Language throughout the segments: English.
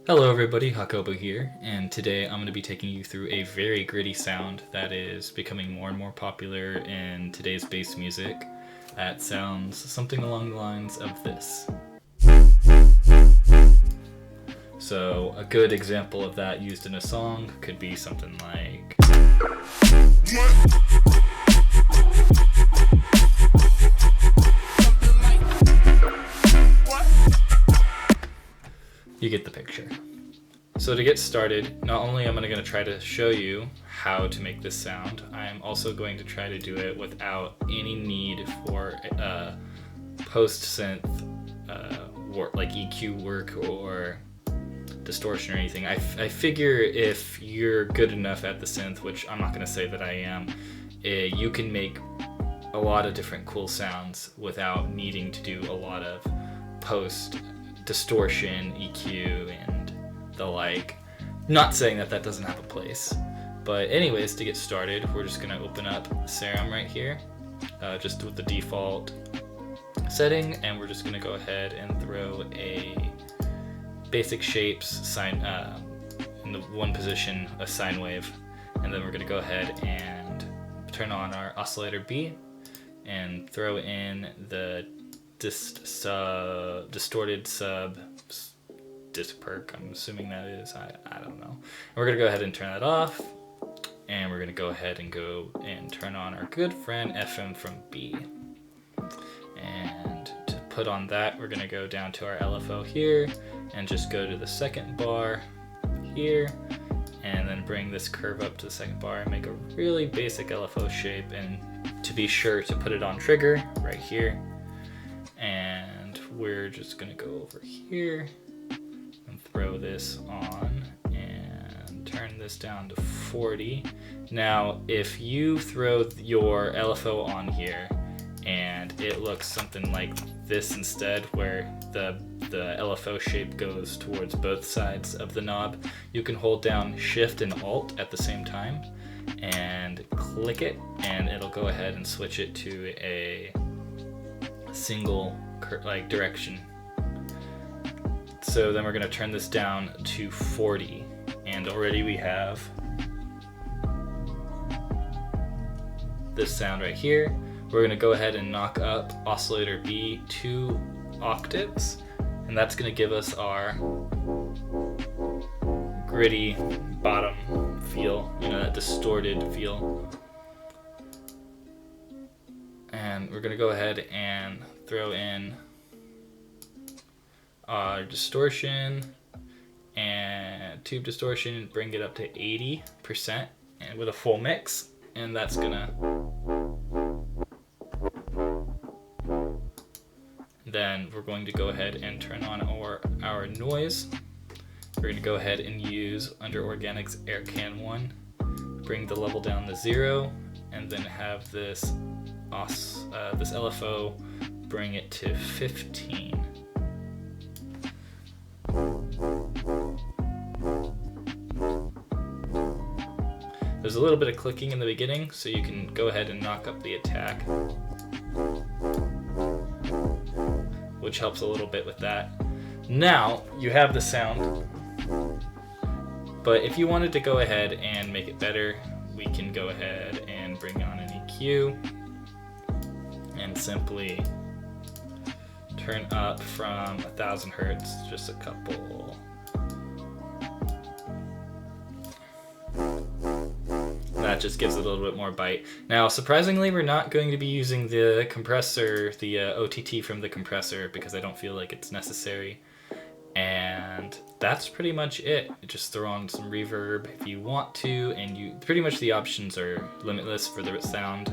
Hello everybody, Hakobo here, and today I'm going to be taking you through a very gritty sound that is becoming more and more popular in today's bass music that sounds something along the lines of this. So a good example of that used in a song could be something like... You get the picture. So to get started, not only am I going to try to show you how to make this sound, I'm also going to try to do it without any need for post-synth work, like EQ work or distortion or anything. I figure if you're good enough at the synth, which I'm not going to say that I am, you can make a lot of different cool sounds without needing to do a lot of post distortion, EQ, and the like. Not saying that that doesn't have a place, but anyways, to get started, we're just gonna open up Serum right here, just with the default setting, and we're just gonna go ahead and throw a basic shapes sine in the one position, a sine wave, and then we're gonna go ahead and turn on our oscillator B and throw in the distorted sub disperk, I'm assuming that is, I don't know. And we're gonna go ahead and turn that off, and we're gonna go ahead and go and turn on our good friend FM from B. And to put on that, we're gonna go down to our LFO here and just go to the second bar here, and then bring this curve up to the second bar and make a really basic LFO shape, and to be sure to put it on trigger right here. And we're just gonna go over here and throw this on and turn this down to 40. Now, if you throw your LFO on here and it looks something like this instead, where the LFO shape goes towards both sides of the knob, you can hold down Shift and Alt at the same time and click it, and it'll go ahead and switch it to a single like direction. So then we're going to turn this down to 40, and already we have this sound right here. We're going to go ahead and knock up oscillator B 2 octaves, and that's going to give us our gritty bottom feel, you know, that distorted feel. And we're going to go ahead and throw in our distortion and tube distortion, bring it up to 80% and with a full mix, and that's gonna, then we're going to go ahead and turn on our noise. We're gonna go ahead and use under Organics Air Can 1, bring the level down to 0, and then have this LFO bring it to 15. There's a little bit of clicking in the beginning, so you can go ahead and knock up the attack, which helps a little bit with that. Now you have the sound, but if you wanted to go ahead and make it better, we can go ahead and bring on an EQ and simply turn up from 1000 hertz, just a couple. That just gives it a little bit more bite. Now, surprisingly, we're not going to be using the compressor, the OTT from the compressor, because I don't feel like it's necessary. And that's pretty much it. Just throw on some reverb if you want to, and pretty much the options are limitless for the sound.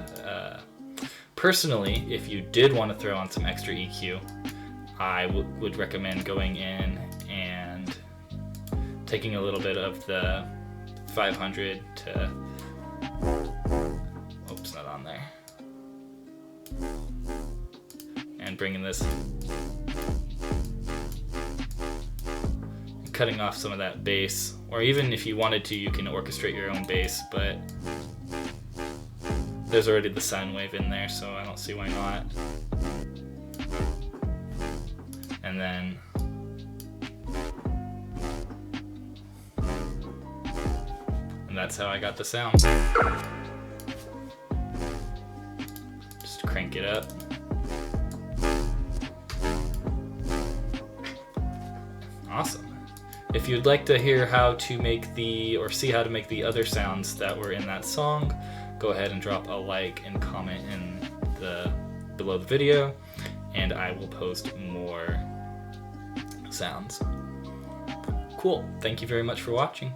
Personally, if you did want to throw on some extra EQ, I would recommend going in and taking a little bit of the 500 to, oops, not on there, and bringing this, and cutting off some of that bass, or even if you wanted to, you can orchestrate your own bass, but there's already the sine wave in there, so I don't see why not. And then that's how I got the sound. Just crank it up. Awesome. If you'd like to hear how to make or see how to make the other sounds that were in that song, go ahead and drop a like and comment below the video, and I will post more sounds. Cool. Thank you very much for watching.